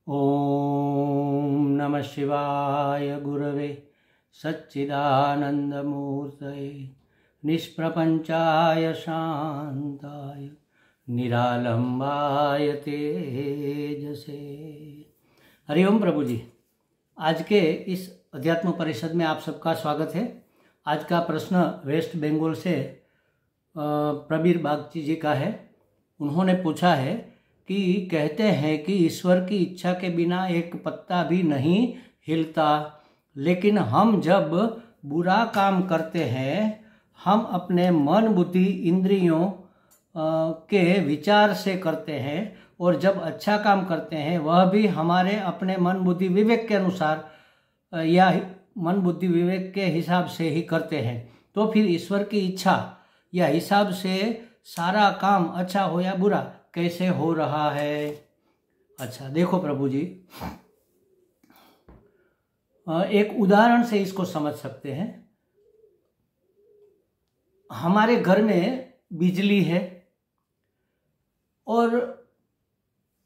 ओम नमः शिवाय गुरवे सच्चिदानंदमूर्तये निष्प्रपंचाय शांताय निरालंबाय तेजसे। हरिओम प्रभु जी, आज के इस अध्यात्म परिषद में आप सबका स्वागत है। आज का प्रश्न वेस्ट बंगाल से प्रबीर बागची जी का है। उन्होंने पूछा है कि कहते हैं कि ईश्वर की इच्छा के बिना एक पत्ता भी नहीं हिलता, लेकिन हम जब बुरा काम करते हैं हम अपने मन बुद्धि इंद्रियों के विचार से करते हैं, और जब अच्छा काम करते हैं वह भी हमारे अपने मन बुद्धि विवेक के अनुसार या मन बुद्धि विवेक के हिसाब से ही करते हैं। तो फिर ईश्वर की इच्छा या हिसाब से सारा काम अच्छा हो या बुरा कैसे हो रहा है? अच्छा देखो प्रभु जी, एक उदाहरण से इसको समझ सकते हैं। हमारे घर में बिजली है और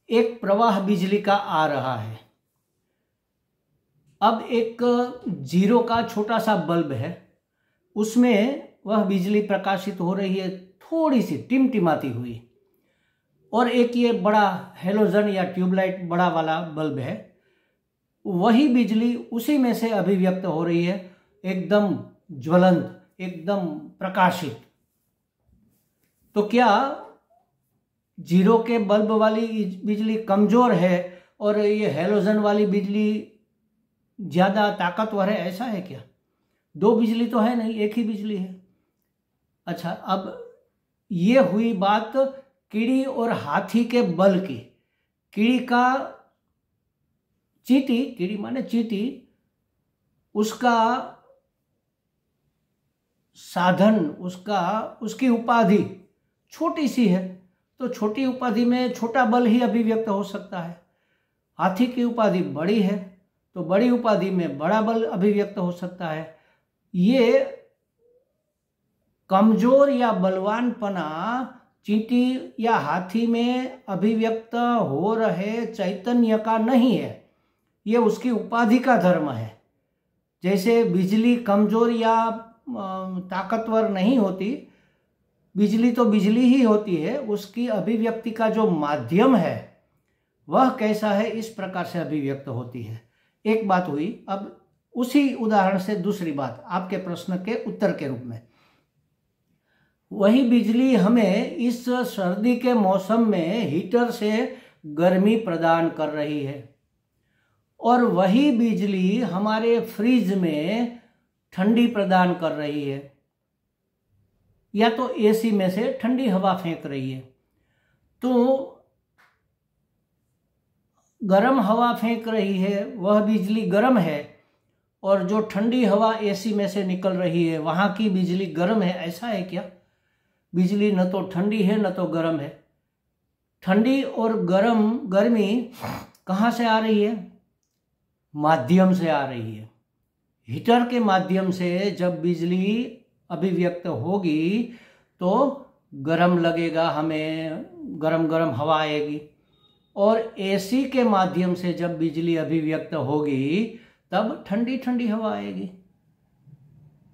एक प्रवाह बिजली का आ रहा है। अब एक 0 का छोटा सा बल्ब है, उसमें वह बिजली प्रकाशित हो रही है, थोड़ी सी टिमटिमाती हुई। और एक ये बड़ा हेलोजन या ट्यूबलाइट बड़ा वाला बल्ब है, वही बिजली उसी में से अभिव्यक्त हो रही है, एकदम ज्वलंत, एकदम प्रकाशित। तो क्या 0 के बल्ब वाली बिजली कमजोर है और ये हेलोजन वाली बिजली ज्यादा ताकतवर है, ऐसा है क्या? 2 बिजली तो है नहीं, एक ही बिजली है। अच्छा, अब ये हुई बात कीड़ी और हाथी के बल की। कीड़ी का चींटी, कीड़ी माने चींटी, उसका साधन, उसकी उपाधि छोटी सी है, तो छोटी उपाधि में छोटा बल ही अभिव्यक्त हो सकता है। हाथी की उपाधि बड़ी है तो बड़ी उपाधि में बड़ा बल अभिव्यक्त हो सकता है। ये कमजोर या बलवानपना चींटी या हाथी में अभिव्यक्त हो रहे चैतन्य का नहीं है, ये उसकी उपाधि का धर्म है। जैसे बिजली कमजोर या ताकतवर नहीं होती, बिजली तो बिजली ही होती है, उसकी अभिव्यक्ति का जो माध्यम है वह कैसा है, इस प्रकार से अभिव्यक्त होती है। एक बात हुई। अब उसी उदाहरण से दूसरी बात आपके प्रश्न के उत्तर के रूप में, वही बिजली हमें इस सर्दी के मौसम में हीटर से गर्मी प्रदान कर रही है, और वही बिजली हमारे फ्रिज में ठंडी प्रदान कर रही है, या तो एसी में से ठंडी हवा फेंक रही है। तो गर्म हवा फेंक रही है, वह बिजली गर्म है, और जो ठंडी हवा एसी में से निकल रही है वहां की बिजली गर्म है, ऐसा है क्या? बिजली न तो ठंडी है न तो गर्म है। ठंडी और गर्मी कहाँ से आ रही है? माध्यम से आ रही है। हीटर के माध्यम से जब बिजली अभिव्यक्त होगी तो गर्म लगेगा, हमें गरम गरम हवा आएगी। और एसी के माध्यम से जब बिजली अभिव्यक्त होगी तब ठंडी ठंडी हवा आएगी।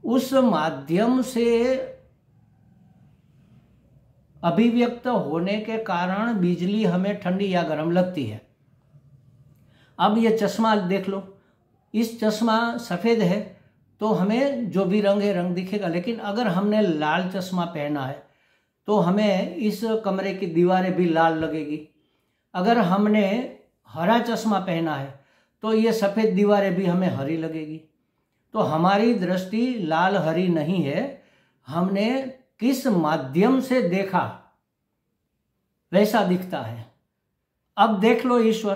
उस माध्यम से अभिव्यक्त होने के कारण बिजली हमें ठंडी या गर्म लगती है। अब ये चश्मा देख लो, इस चश्मा सफ़ेद है तो हमें जो भी रंग है रंग दिखेगा, लेकिन अगर हमने लाल चश्मा पहना है तो हमें इस कमरे की दीवारें भी लाल लगेगी। अगर हमने हरा चश्मा पहना है तो ये सफ़ेद दीवारें भी हमें हरी लगेगी। तो हमारी दृष्टि लाल हरी नहीं है, हमने किस माध्यम से देखा वैसा दिखता है। अब देख लो, ईश्वर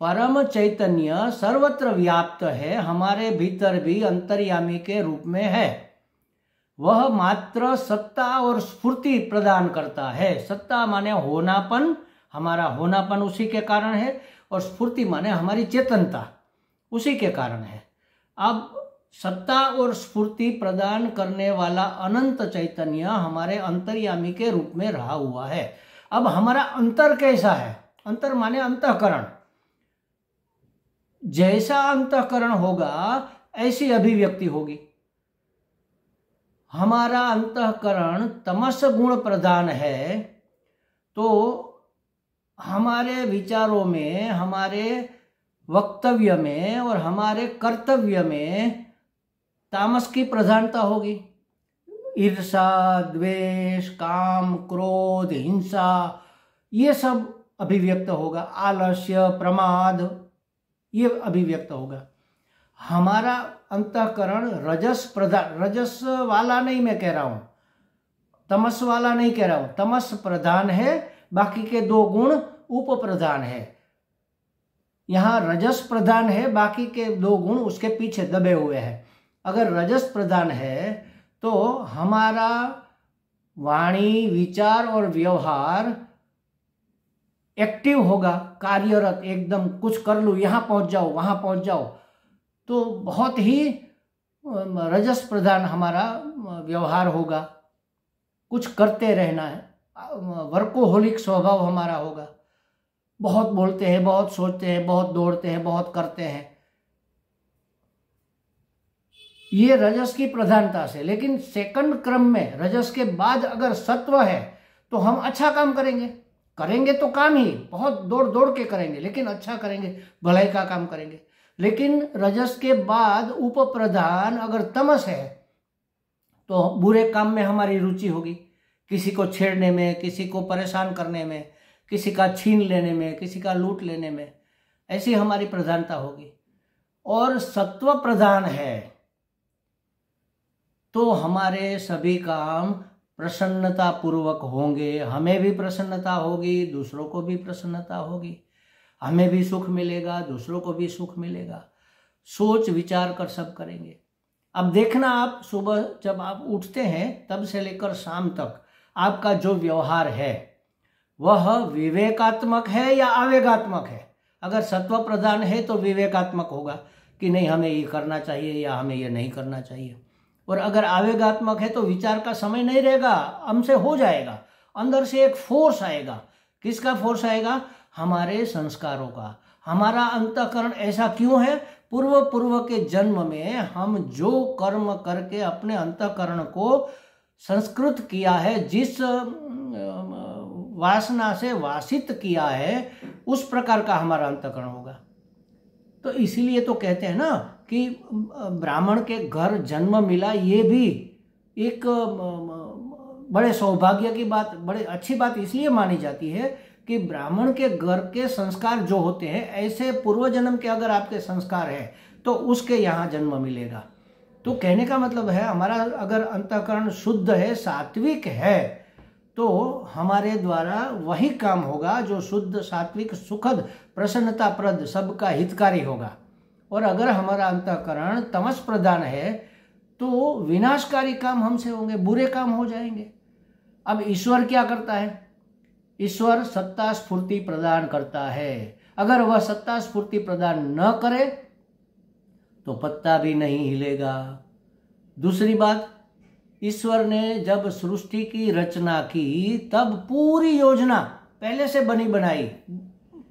परम चैतन्य सर्वत्र व्याप्त है, हमारे भीतर भी अंतर्यामी के रूप में है। वह मात्र सत्ता और स्फूर्ति प्रदान करता है। सत्ता माने होनापन, हमारा होनापन उसी के कारण है, और स्फूर्ति माने हमारी चेतनता उसी के कारण है। अब सत्ता और स्फूर्ति प्रदान करने वाला अनंत चैतन्य हमारे अंतर्यामी के रूप में रहा हुआ है। अब हमारा अंतर कैसा है? अंतर माने अंतःकरण। जैसा अंतःकरण होगा ऐसी अभिव्यक्ति होगी। हमारा अंतःकरण तमस गुण प्रधान है तो हमारे विचारों में, हमारे वक्तव्य में और हमारे कर्तव्य में तामस की प्रधानता होगी। ईर्षा, द्वेष, काम, क्रोध, हिंसा, ये सब अभिव्यक्त होगा। आलस्य, प्रमाद, ये अभिव्यक्त होगा। हमारा अंतःकरण रजस प्रधान, रजस वाला नहीं मैं कह रहा हूं, तमस वाला नहीं कह रहा हूं, तमस प्रधान है, बाकी के 2 गुण उप प्रधान है। यहां रजस प्रधान है, बाकी के 2 गुण उसके पीछे दबे हुए हैं। अगर रजस प्रधान है तो हमारा वाणी, विचार और व्यवहार एक्टिव होगा, कार्यरत, एकदम कुछ कर लूं, यहां पहुंच जाओ, वहां पहुंच जाओ, तो बहुत ही रजस प्रधान हमारा व्यवहार होगा। कुछ करते रहना है, वर्कोहोलिक स्वभाव हमारा होगा। बहुत बोलते हैं, बहुत सोचते हैं, बहुत दौड़ते हैं, बहुत करते हैं, ये रजस की प्रधानता से। लेकिन सेकंड क्रम में रजस के बाद अगर सत्व है तो हम अच्छा काम करेंगे, करेंगे तो काम ही बहुत दौड़ दौड़ के करेंगे, लेकिन अच्छा करेंगे, भलाई का काम करेंगे। लेकिन रजस के बाद उप प्रधान अगर तमस है तो बुरे काम में हमारी रुचि होगी, किसी को छेड़ने में, किसी को परेशान करने में, किसी का छीन लेने में, किसी का लूट लेने में, ऐसी हमारी प्रधानता होगी। और सत्व प्रधान है तो हमारे सभी काम प्रसन्नता पूर्वक होंगे, हमें भी प्रसन्नता होगी, दूसरों को भी प्रसन्नता होगी, हमें भी सुख मिलेगा, दूसरों को भी सुख मिलेगा। सोच विचार कर सब करेंगे। अब देखना, आप सुबह जब आप उठते हैं तब से लेकर शाम तक आपका जो व्यवहार है वह विवेकात्मक है या आवेगात्मक है। अगर सत्व प्रधान है तो विवेकात्मक होगा कि नहीं हमें ये करना चाहिए या हमें ये नहीं करना चाहिए। और अगर आवेगात्मक है तो विचार का समय नहीं रहेगा, हमसे हो जाएगा, अंदर से एक फोर्स आएगा। किसका फोर्स आएगा? हमारे संस्कारों का। हमारा अंतःकरण ऐसा क्यों है? पूर्व के जन्म में हम जो कर्म करके अपने अंतःकरण को संस्कृत किया है, जिस वासना से वासित किया है, उस प्रकार का हमारा अंतःकरण होगा। तो इसीलिए तो कहते हैं ना कि ब्राह्मण के घर जन्म मिला, ये भी एक बड़े सौभाग्य की बात, बड़ी अच्छी बात इसलिए मानी जाती है कि ब्राह्मण के घर के संस्कार जो होते हैं, ऐसे पूर्व जन्म के अगर आपके संस्कार है तो उसके यहाँ जन्म मिलेगा। तो कहने का मतलब है हमारा अगर अंतःकरण शुद्ध है, सात्विक है, तो हमारे द्वारा वही काम होगा जो शुद्ध, सात्विक, सुखद, प्रसन्नताप्रद, सबका हितकारी होगा। और अगर हमारा अंतःकरण तमस प्रधान है तो विनाशकारी काम हमसे होंगे, बुरे काम हो जाएंगे। अब ईश्वर क्या करता है? ईश्वर सत्ता स्फूर्ति प्रदान करता है। अगर वह सत्ता स्फूर्ति प्रदान न करे तो पत्ता भी नहीं हिलेगा। दूसरी बात, ईश्वर ने जब सृष्टि की रचना की तब पूरी योजना पहले से बनी बनाई,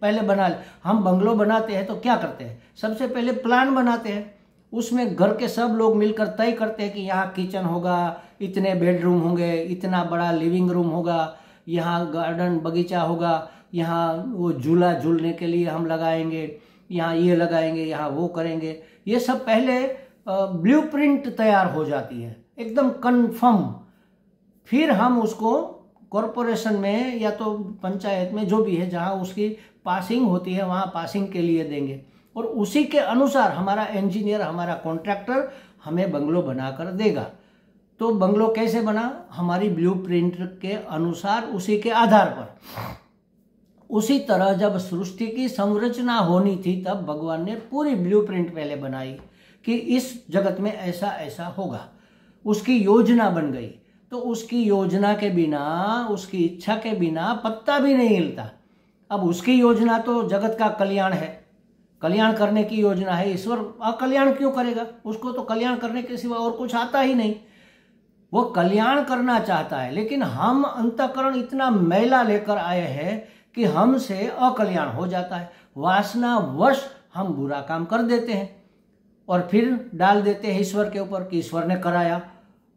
पहले बना। हम बंगलो बनाते हैं तो क्या करते हैं? सबसे पहले प्लान बनाते हैं, उसमें घर के सब लोग मिलकर तय करते हैं कि यहाँ किचन होगा, इतने बेडरूम होंगे, इतना बड़ा लिविंग रूम होगा, यहाँ गार्डन बगीचा होगा, यहाँ वो झूला झूलने के लिए हम लगाएंगे, यहाँ ये लगाएंगे, यहाँ वो करेंगे। ये सब पहले ब्लूप्रिंट तैयार हो जाती है, एकदम कन्फर्म। फिर हम उसको कॉरपोरेशन में या तो पंचायत में, जो भी है, जहाँ उसकी पासिंग होती है वहाँ पासिंग के लिए देंगे। और उसी के अनुसार हमारा इंजीनियर, हमारा कॉन्ट्रैक्टर हमें बंगलो बनाकर देगा। तो बंगलो कैसे बना? हमारी ब्लूप्रिंट के अनुसार, उसी के आधार पर। उसी तरह जब सृष्टि की संरचना होनी थी तब भगवान ने पूरी ब्लूप्रिंट पहले बनाई कि इस जगत में ऐसा ऐसा होगा। उसकी योजना बन गई। तो उसकी योजना के बिना, उसकी इच्छा के बिना पत्ता भी नहीं हिलता। अब उसकी योजना तो जगत का कल्याण है, कल्याण करने की योजना है। ईश्वर अकल्याण क्यों करेगा? उसको तो कल्याण करने के सिवा और कुछ आता ही नहीं। वो कल्याण करना चाहता है, लेकिन हम अंतःकरण इतना मैला लेकर आए हैं कि हमसे अकल्याण हो जाता है। वासना वश हम बुरा काम कर देते हैं और फिर डाल देते हैं ईश्वर के ऊपर कि ईश्वर ने कराया।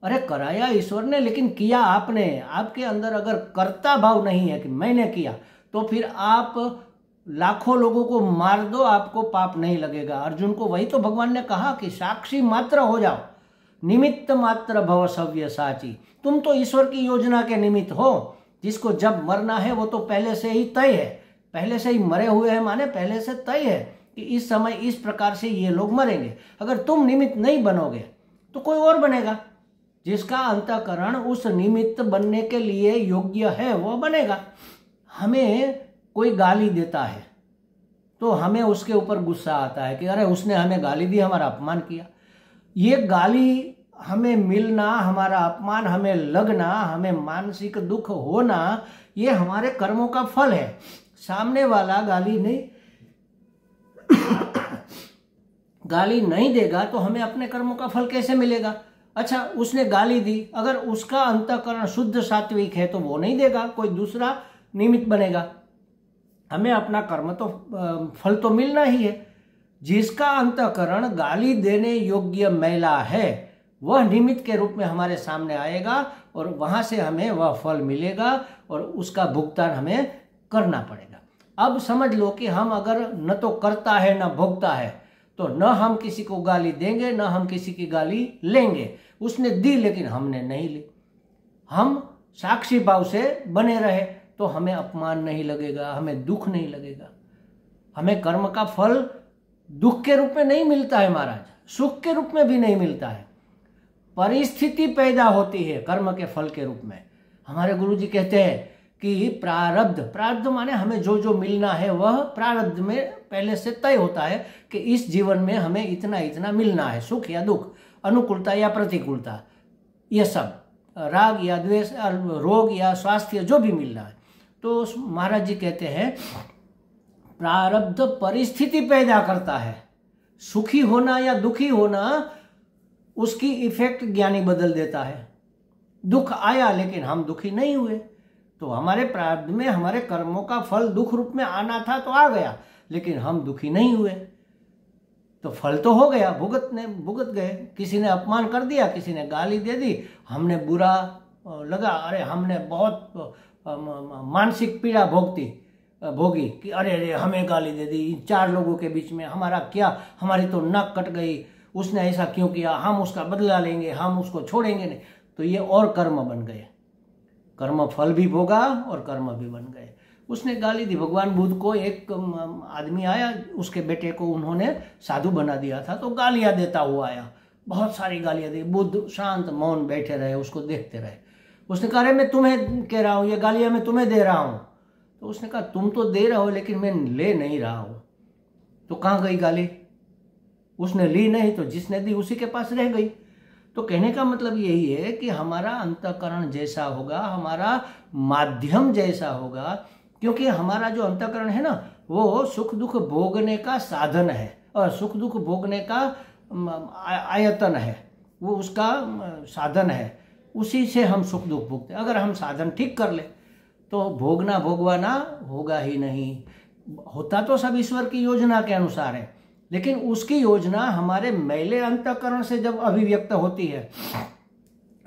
अरे कराया ईश्वर ने, लेकिन किया आपने। आपके अंदर अगर कर्ता भाव नहीं है कि मैंने किया, तो फिर आप लाखों लोगों को मार दो, आपको पाप नहीं लगेगा। अर्जुन को वही तो भगवान ने कहा कि साक्षी मात्र हो जाओ, निमित्त मात्र भव सव्यसाची। तुम तो ईश्वर की योजना के निमित्त हो। जिसको जब मरना है वो तो पहले से ही तय है, पहले से ही मरे हुए हैं, माने पहले से तय है कि इस समय इस प्रकार से ये लोग मरेंगे। अगर तुम निमित्त नहीं बनोगे तो कोई और बनेगा। जिसका अंतःकरण उस निमित्त बनने के लिए योग्य है वो बनेगा। हमें कोई गाली देता है तो हमें उसके ऊपर गुस्सा आता है कि अरे उसने हमें गाली दी, हमारा अपमान किया। ये गाली हमें मिलना, हमारा अपमान हमें लगना, हमें मानसिक दुख होना, ये हमारे कर्मों का फल है। सामने वाला गाली नहीं देगा तो हमें अपने कर्मों का फल कैसे मिलेगा? अच्छा, उसने गाली दी, अगर उसका अंतःकरण शुद्ध सात्विक है तो वो नहीं देगा, कोई दूसरा निमित्त बनेगा। हमें अपना कर्म तो फल तो मिलना ही है। जिसका अंतःकरण गाली देने योग्य मैला है वह निमित्त के रूप में हमारे सामने आएगा और वहां से हमें वह फल मिलेगा और उसका भुगतान हमें करना पड़ेगा। अब समझ लो कि हम अगर न तो करता है न भोगता है, तो न हम किसी को गाली देंगे न हम किसी की गाली लेंगे। उसने दी लेकिन हमने नहीं ली। हम साक्षी भाव से बने रहे तो हमें अपमान नहीं लगेगा, हमें दुख नहीं लगेगा। हमें कर्म का फल दुख के रूप में नहीं मिलता है महाराज, सुख के रूप में भी नहीं मिलता है। परिस्थिति पैदा होती है कर्म के फल के रूप में। हमारे गुरुजी कहते हैं कि प्रारब्ध माने हमें जो जो मिलना है वह प्रारब्ध में पहले से तय होता है कि इस जीवन में हमें इतना इतना मिलना है, सुख या दुख, अनुकूलता या प्रतिकूलता, ये सब, राग या द्वेष, रोग या स्वास्थ्य, जो भी मिलना है। तो महाराज जी कहते हैं प्रारब्ध परिस्थिति पैदा करता है। सुखी होना या दुखी होना उसकी इफेक्ट ज्ञानी बदल देता है। दुख आया लेकिन हम दुखी नहीं हुए, तो हमारे प्रारब्ध में हमारे कर्मों का फल दुख रूप में आना था तो आ गया, लेकिन हम दुखी नहीं हुए, तो फल तो हो गया, भुगत गए। किसी ने अपमान कर दिया, किसी ने गाली दे दी, हमने बुरा लगा, अरे हमने बहुत मानसिक पीड़ा भोगी कि अरे हमें गाली दे दी, 4 लोगों के बीच में हमारा क्या, हमारी तो नाक कट गई, उसने ऐसा क्यों किया, हम उसका बदला लेंगे, हम उसको छोड़ेंगे नहीं। तो ये और कर्म बन गए, कर्म फल भी भोगा और कर्म भी बन गए। उसने गाली दी। भगवान बुद्ध को एक आदमी आया, उसके बेटे को उन्होंने साधु बना दिया था, तो गालियां देता हुआ आया, बहुत सारी गालियां दी। बुद्ध शांत मौन बैठे रहे, उसको देखते रहे। उसने कहा अरे मैं तुम्हें कह रहा हूँ, ये गालियां मैं तुम्हें दे रहा हूँ। तो उसने कहा तुम तो दे रहे हो लेकिन मैं ले नहीं रहा हूँ। तो कहाँ गई गाली? उसने ली नहीं, तो जिसने दी उसी के पास रह गई। तो कहने का मतलब यही है कि हमारा अंतःकरण जैसा होगा, हमारा माध्यम जैसा होगा, क्योंकि हमारा जो अंतःकरण है ना, वो सुख दुख भोगने का साधन है और सुख दुख भोगने का आयतन है, वो उसका साधन है, उसी से हम सुख दुख भोगते हैं। अगर हम साधन ठीक कर ले तो भोगना भोगवाना होगा ही नहीं। होता तो सब ईश्वर की योजना के अनुसार है, लेकिन उसकी योजना हमारे मैले अंतःकरण से जब अभिव्यक्त होती है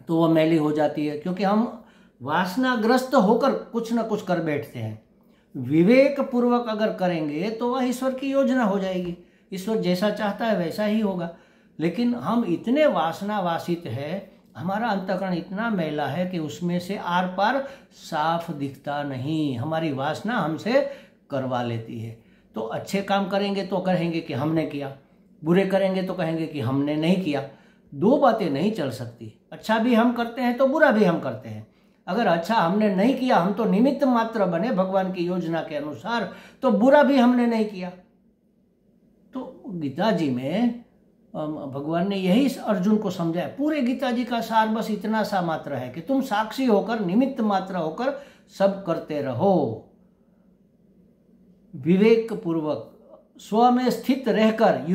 तो वह मैली हो जाती है, क्योंकि हम वासनाग्रस्त होकर कुछ न कुछ कर बैठते हैं। विवेक पूर्वक अगर करेंगे तो वह ईश्वर की योजना हो जाएगी। ईश्वर जैसा चाहता है वैसा ही होगा। लेकिन हम इतने वासना वासित है, हमारा अंतःकरण इतना मैला है कि उसमें से आर पार साफ दिखता नहीं। हमारी वासना हमसे करवा लेती है। तो अच्छे काम करेंगे तो कहेंगे कि हमने किया, बुरे करेंगे तो कहेंगे कि हमने नहीं किया। 2 बातें नहीं चल सकती। अच्छा भी हम करते हैं तो बुरा भी हम करते हैं। अगर अच्छा हमने नहीं किया, हम तो निमित्त मात्र बने भगवान की योजना के अनुसार, तो बुरा भी हमने नहीं किया। तो गीता जी में भगवान ने यही अर्जुन को समझाया। पूरे गीता जी का सार बस इतना सा मात्र है कि तुम साक्षी होकर, निमित्त मात्र होकर सब करते रहो। विवेक पूर्वक स्व में स्थित रहकर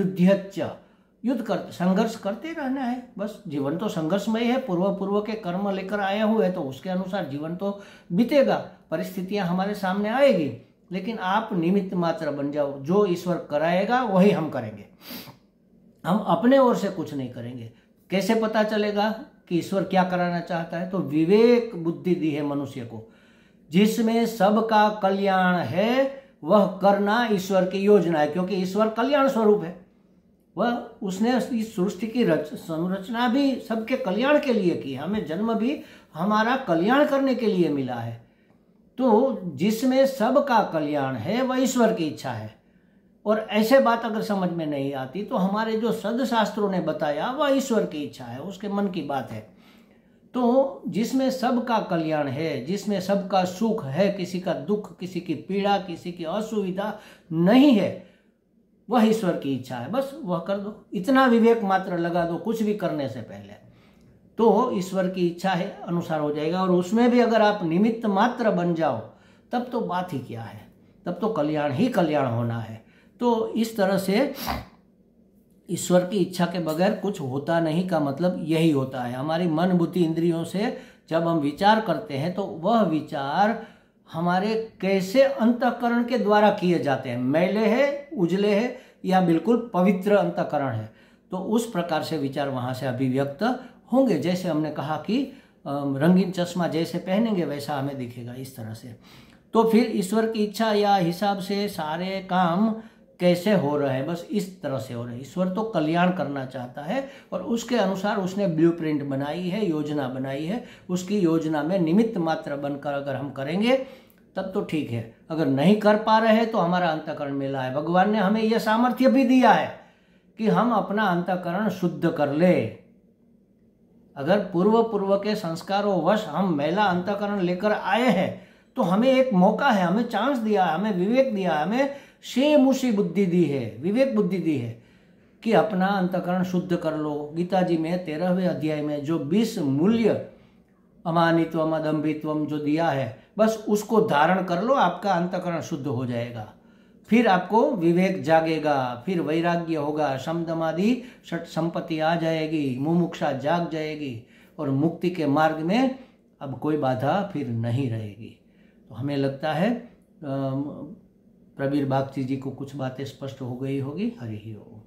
युद्ध कर, संघर्ष करते रहना है। बस जीवन तो संघर्षमय है। पूर्व के कर्म लेकर आए हुए तो उसके अनुसार जीवन तो बीतेगा, परिस्थितियां हमारे सामने आएगी। लेकिन आप निमित्त मात्र बन जाओ। जो ईश्वर कराएगा वही हम करेंगे, हम अपने ओर से कुछ नहीं करेंगे। कैसे पता चलेगा कि ईश्वर क्या कराना चाहता है? तो विवेक बुद्धि दी है मनुष्य को, जिसमें सबका कल्याण है वह करना ईश्वर की योजना है। क्योंकि ईश्वर कल्याण स्वरूप है, वह उसने इस सृष्टि की संरचना भी सबके कल्याण के लिए की है। हमें जन्म भी हमारा कल्याण करने के लिए मिला है। तो जिसमें सबका कल्याण है वह ईश्वर की इच्छा है। और ऐसे बात अगर समझ में नहीं आती तो हमारे जो सदशास्त्रों ने बताया वह ईश्वर की इच्छा है, उसके मन की बात है। तो जिसमें सबका कल्याण है, जिसमें सबका सुख है, किसी का दुख, किसी की पीड़ा, किसी की असुविधा नहीं है, वह ईश्वर की इच्छा है। बस वह कर दो, इतना विवेक मात्र लगा दो कुछ भी करने से पहले, तो ईश्वर की इच्छा है अनुसार हो जाएगा। और उसमें भी अगर आप निमित्त मात्र बन जाओ तब तो बात ही क्या है, तब तो कल्याण ही कल्याण होना है। तो इस तरह से ईश्वर की इच्छा के बगैर कुछ होता नहीं का मतलब यही होता है। हमारी मन बुद्धि इंद्रियों से जब हम विचार करते हैं तो वह विचार हमारे कैसे अंतःकरण के द्वारा किए जाते हैं, मैले है, उजले है या बिल्कुल पवित्र अंतःकरण है, तो उस प्रकार से विचार वहाँ से अभिव्यक्त होंगे। जैसे हमने कहा कि रंगीन चश्मा जैसे पहनेंगे वैसा हमें दिखेगा, इस तरह से। तो फिर ईश्वर की इच्छा या हिसाब से सारे काम कैसे हो रहे हैं, बस इस तरह से हो रहे हैं। ईश्वर तो कल्याण करना चाहता है और उसके अनुसार उसने ब्लूप्रिंट बनाई है, योजना बनाई है। उसकी योजना में निमित्त मात्र बनकर अगर हम करेंगे तब तो ठीक है, अगर नहीं कर पा रहे हैं तो हमारा अंतःकरण मेला है। भगवान ने हमें यह सामर्थ्य भी दिया है कि हम अपना अंतःकरण शुद्ध कर ले। अगर पूर्व के संस्कारों वश हम मैला अंतःकरण लेकर आए हैं तो हमें एक मौका है, हमें चांस दिया है, हमें विवेक दिया है, हमें शेमुशी बुद्धि दी है, विवेक बुद्धि दी है कि अपना अंतःकरण शुद्ध कर लो। गीता जी में 13वें अध्याय में जो 20 मूल्य अमानित्वम अदम्भित्वम जो दिया है, बस उसको धारण कर लो, आपका अंतःकरण शुद्ध हो जाएगा। फिर आपको विवेक जागेगा, फिर वैराग्य होगा, शमदमादि षट संपत्ति आ जाएगी, मुमुक्षा जाग जाएगी और मुक्ति के मार्ग में अब कोई बाधा फिर नहीं रहेगी। तो हमें लगता है प्रवीर बागची जी को कुछ बातें स्पष्ट हो गई होगी। हरि ओम।